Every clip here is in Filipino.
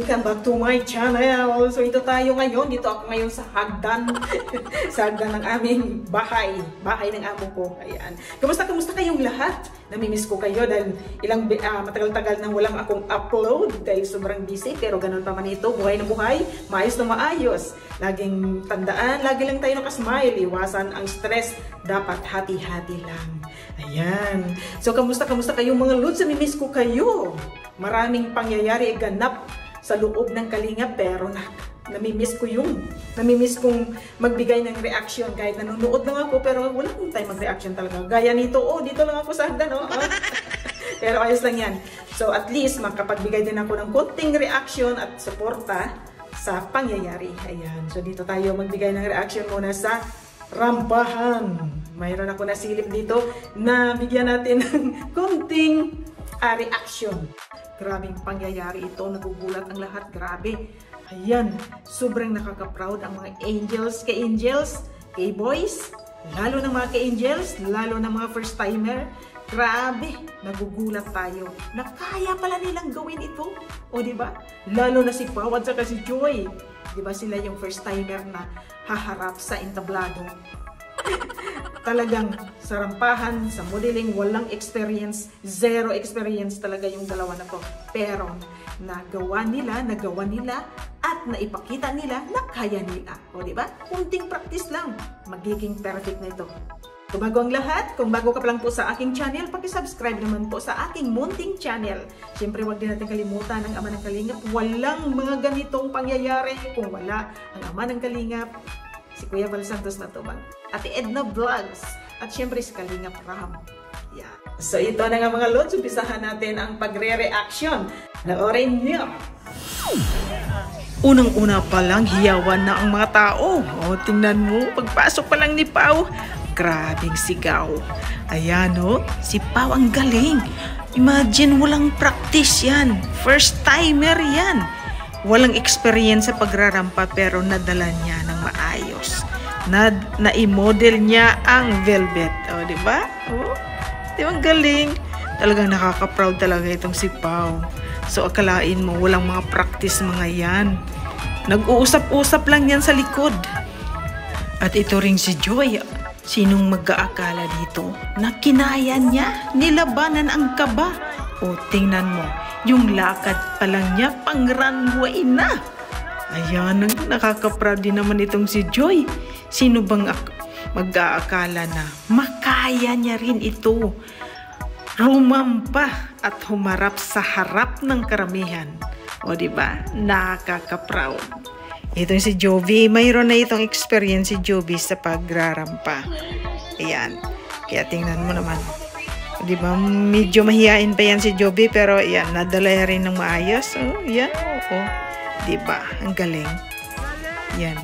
Welcome back to my channel. So ito tayo ngayon, dito ako ngayon sa hagdan. Sa hagdan ng aming bahay ng amo ko. Ayan. Kamusta kayong lahat? Namimiss ko kayo dahil matagal-tagal nang walang akong upload dahil sobrang busy, pero ganun pa man ito, buhay na buhay, maayos na maayos. Laging tandaan, lagi lang tayo nakasmile, iwasan ang stress, dapat hati-hati lang. Ayan. So kamusta kayong mga lods? Namimiss ko kayo. Maraming pangyayari ganap sa loob ng Kalingap, pero namimiss kong magbigay ng reaction kahit nanonood lang ako, pero wala akong time mag-reaction talaga. Gaya nito, dito lang ako sa hagdan, Pero ayos lang yan. So at least makapagbigay din ako ng konting reaction at suporta sa pangyayari. Ayan. So dito tayo magbigay ng reaction muna sa rampahan. Mayroon ako nasilip dito na bigyan natin ng konting reaction. Grabing pangyayari ito, nagugulat ang lahat, grabe. Ayan, sobrang nakaka-proud ang mga angels, K-boys, lalo ng mga K-angels, lalo ng mga first-timer. Grabe, nagugulat tayo na kaya pala nilang gawin ito. O diba? Lalo na si Pao at saka si Joy. Diba sila yung first-timer na haharap sa entablado. Talagang sa rampahan, sa modeling, walang experience, zero experience talaga yung dalawa na to. Pero nagawa nila at naipakita nila na kaya nila. O diba? Kunting practice lang, magiging perfect na ito. Kung bago ang lahat, kung bago ka pa lang po sa aking channel, pakisubscribe naman po sa aking munting channel. Siyempre, huwag din natin kalimutan ang Ama ng Kalingap. Walang mga ganitong pangyayari kung wala ang Ama ng Kalingap, si Kuya Val Santos Matubang, Ate Edna Vlogs, at syempre si Kalingap Ram. Yeah. So ito na nga mga lods, umpisahan natin ang pagre-reaction. Panoorin niyo. Unang-una pa lang, hiyawan na ang mga tao. Tingnan mo, pagpasok pa lang ni Pao, grabing sigaw. Ayan si Pao ang galing. Imagine, walang practice yan. First timer yan. Walang experience sa pagrarampa, pero nadala niya ng maayos. Na-i-model niya ang velvet. Diba? Diba ang galing? Talagang nakaka-proud talaga itong si Pao. So akalain mo, walang mga practice mga yan. Nag-uusap-usap lang yan sa likod. At ito ring si Joy. Sinong mag-aakala dito na kinaya niya, nilabanan ang kaba? Tingnan mo. Yung lakad pa lang niya, pang runway na. Ayan, nakaka-proud din naman itong si Joy. Sino bang mag-aakala na makaya niya rin ito? Rumampa at humarap sa harap ng karamihan. Diba? Nakaka-proud. Itong si Jovi, mayroon na itong experience si Jovi sa pagrarampa. Ayan. Kaya tingnan mo naman. Diba, medyo mahihain pa yan si Joby, pero yan, nadala rin ng maayos. Yan, diba, ang galing. Yan.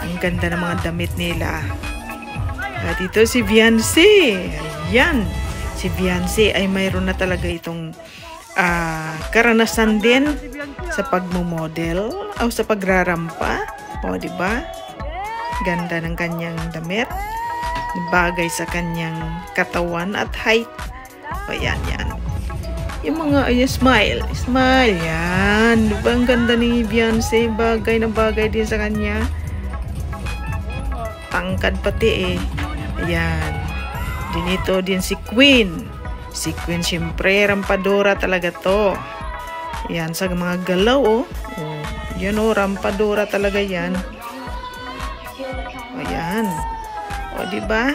Ang ganda ng mga damit nila. At ito si Viancy. Ayan. Si Viancy ay mayroon na talaga itong karanasan din sa pagmumodel o sa pagrarampa. Diba? Ganda ng kanyang damit. Bagay sa kanyang katawan at height. Yan. Yung mga smile, yan. Diba ang ganda ni Beyonce? Bagay na bagay din sa kanya. Tangkad pati Ayan. Dinito din si Queen. Si Queen, syempre, rampadora talaga to. Yan, sa mga galaw, yan rampadora talaga yan. Ayan. Diba?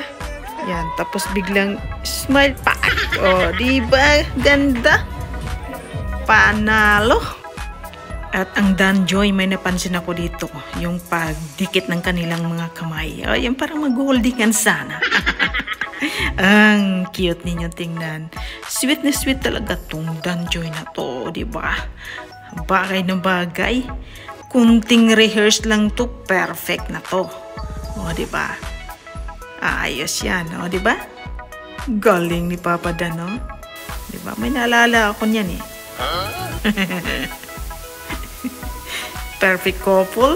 Yan, tapos biglang smile pa. Diba? Ganda. Panalo. At ang Danjoy, may napansin ako dito. Yung pagdikit ng kanilang mga kamay. Yung parang mag-holdingan sana. Ang cute ninyo tingnan. Sweet na sweet talaga tong Danjoy na to. Diba? Bagay na bagay. Kunting rehearse lang to. Perfect na to. Diba? Ayos yan, diba? Galing ni Papa Dan, Diba? May naalala ako niyan Perfect couple.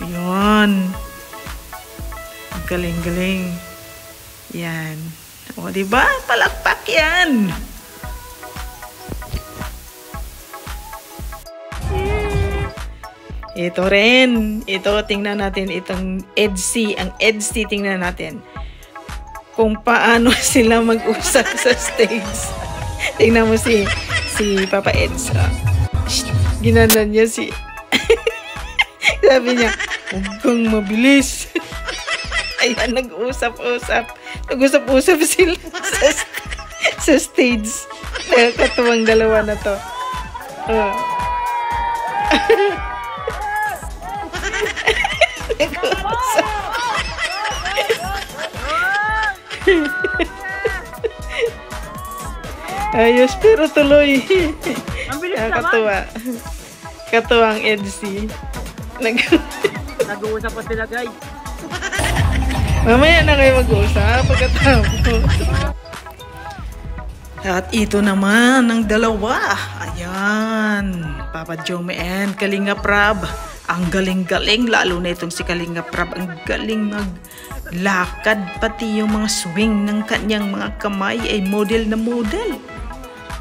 Yan. Galing-galing. Yan. Diba? Palakpak yan. Ito rin. Ito, tingnan natin. Itong EDC. Ang EDC, tingnan natin. Kung paano sila mag-usap sa stage. Tingnan mo si Papa Eds. Ginanan niya si... Sabi niya, huwag kang mabilis. Ayan, nag-usap-usap. Nag-usap-usap sila sa stage. Nakakatuwang dalawa na to. Nag-usap. Ayos, pero tuloy. Nakakatuwa. Katuwang EDC. Nag-uusap pa sila, guys. Mamaya na kayo mag-uusap pagkatapos. At ito naman ang dalawa. Ayan. Papa Jome and Kalinga Prab. Ang galing-galing. Lalo na itong si Kalinga Prab. Ang galing maglakad. Pati yung mga swing ng kanyang mga kamay ay model na model.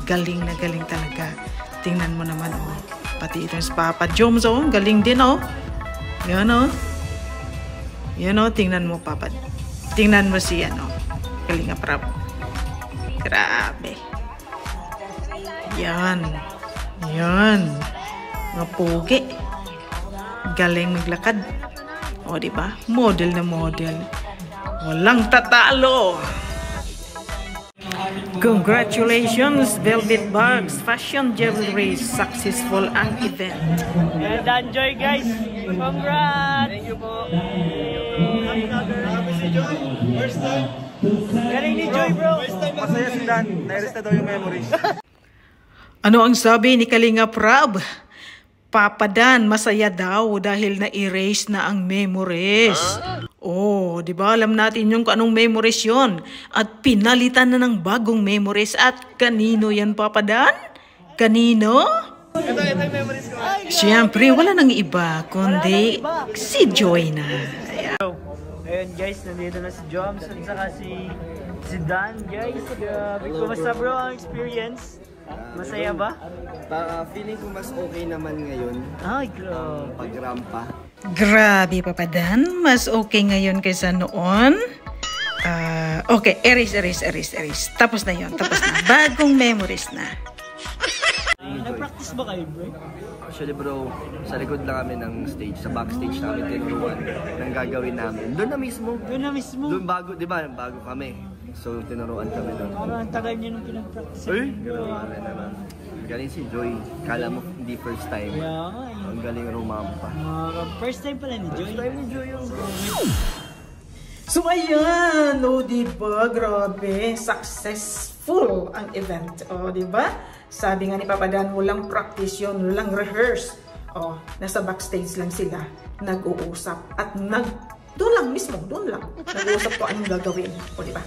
Galing na galing talaga. Tingnan mo naman, oh. Pati itong si Papa Jome, oh. Galing din, oh. Yan, oh. Yan, oh. Tingnan mo, Papa. Tingnan mo si, Kalinga Prab. Grabe. Yan. Yan. Mga pogi. Galing maglakad. O, diba? Model na model. Walang tatalo. Congratulations, Velvet Bugs Fashion Jewelry. Successful ang event. And enjoy, guys. Congrats. Thank you po. Si Joy, first time. Galing ni Joy, bro. Masaya si Dan. Nairis na daw yung memories. Ano ang sabi ni Kalinga Prab? Papa Dan, masaya daw dahil na-erase na ang memories. Oh, di ba alam natin yung anong memories yon? At pinalitan na ng bagong memories. At kanino yan, Papa Dan? Kanino? Ito yung memories ko. Siyempre, wala nang iba, kundi si Joy na. Ayan. Ayun, guys, nandito na si Joms at saka si Dan, guys. Kumusta, bro, ang experience? Masaya ba? Feeling ko mas okay naman ngayon. Ay, grabe. Pag-rampa. Grabe, Papa Dan. Mas okay ngayon kaysa noon. Okay, erase. Tapos na yon, tapos na. Bagong memories na. Nag-practice ba kayo, bro? Actually bro, sa likod lang kami ng stage, sa backstage namin tinuruan ng gagawin namin. Doon na mismo. Doon na mismo. Doon bago, di ba? Bago kami. So tinuruan kami doon. Parang ang tagal niyo nung pinag-practice. Grabe naman. Galing si Joy. Kala mo hindi first time. Yeah, Ang galing rumampa. first time pala ni Joy. First time ni Joy yung So ayan, diba? Grabe, successful ang event. Diba? Sabi nga ni Papa Dan, walang practice yun, walang rehearse. Nasa backstage lang sila, nag-uusap. At doon lang mismo, doon lang. Nag-uusap ko anong gagawin. Diba?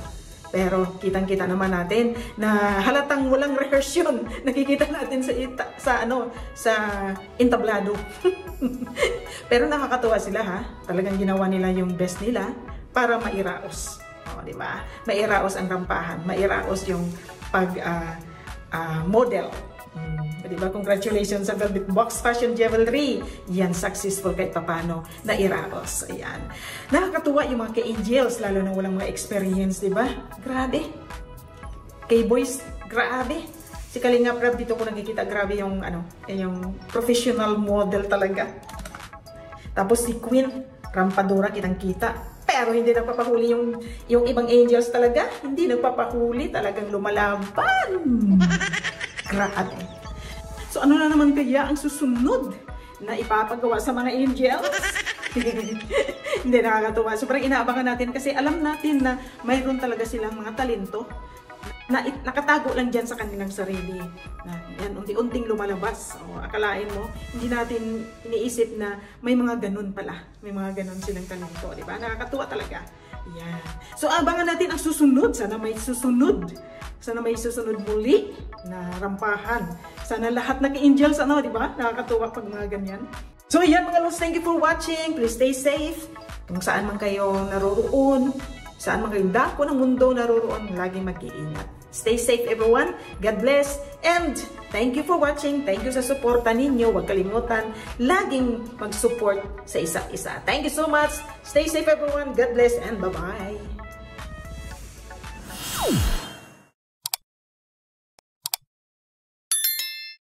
Pero kitang-kita naman natin na halatang walang rehearse yun. Nakikita natin sa entablado. Pero nakakatuwa sila, ha? Talagang ginawa nila yung best nila para mairaos. Di ba? Mairaos ang rampahan, mairaos yung model. Di ba? Congratulations sa Velvet Box Fashion Jewelry. Yan, successful kahit papano na iraos. Ayan. Nakakatuwa yung mga ka-angels, lalo na walang mga experience, di ba? Grabe. K-boys, grabe. Si Kalinga Prab dito ko nakikita, grabe yung yung professional model talaga. Tapos si Queen, rampadora, kitang-kita. Pero hindi nagpapahuli yung ibang angels talaga. Hindi nagpapahuli, talagang lumalaban. Grabe. So ano na naman kaya ang susunod na ipapagawa sa mga angels? Hindi, nakakatuwa. Sobrang inaabangan natin kasi alam natin na mayroon talaga silang mga talento na nakatago lang dyan sa kanilang sarili. Yan, unti-unting lumalabas. Akalain mo, hindi natin iniisip na may mga ganun pala. May mga ganun silang talento, di ba? Nakakatuwa talaga. Yan. So, abangan natin ang susunod. Sana may susunod. Sana may susunod muli na rampahan. Sana lahat nag-angels, di ba? Nakakatuwa pag mga ganyan. So, ayan mga lods, thank you for watching. Please stay safe. Kung saan man kayo naroroon, saan man kayong dako ng mundo naroroon, laging mag-iingat. Stay safe everyone. God bless. And thank you for watching. Thank you sa suporta ninyo. Huwag kalimutan, laging mag-support sa isa't isa. Thank you so much. Stay safe everyone. God bless and bye-bye.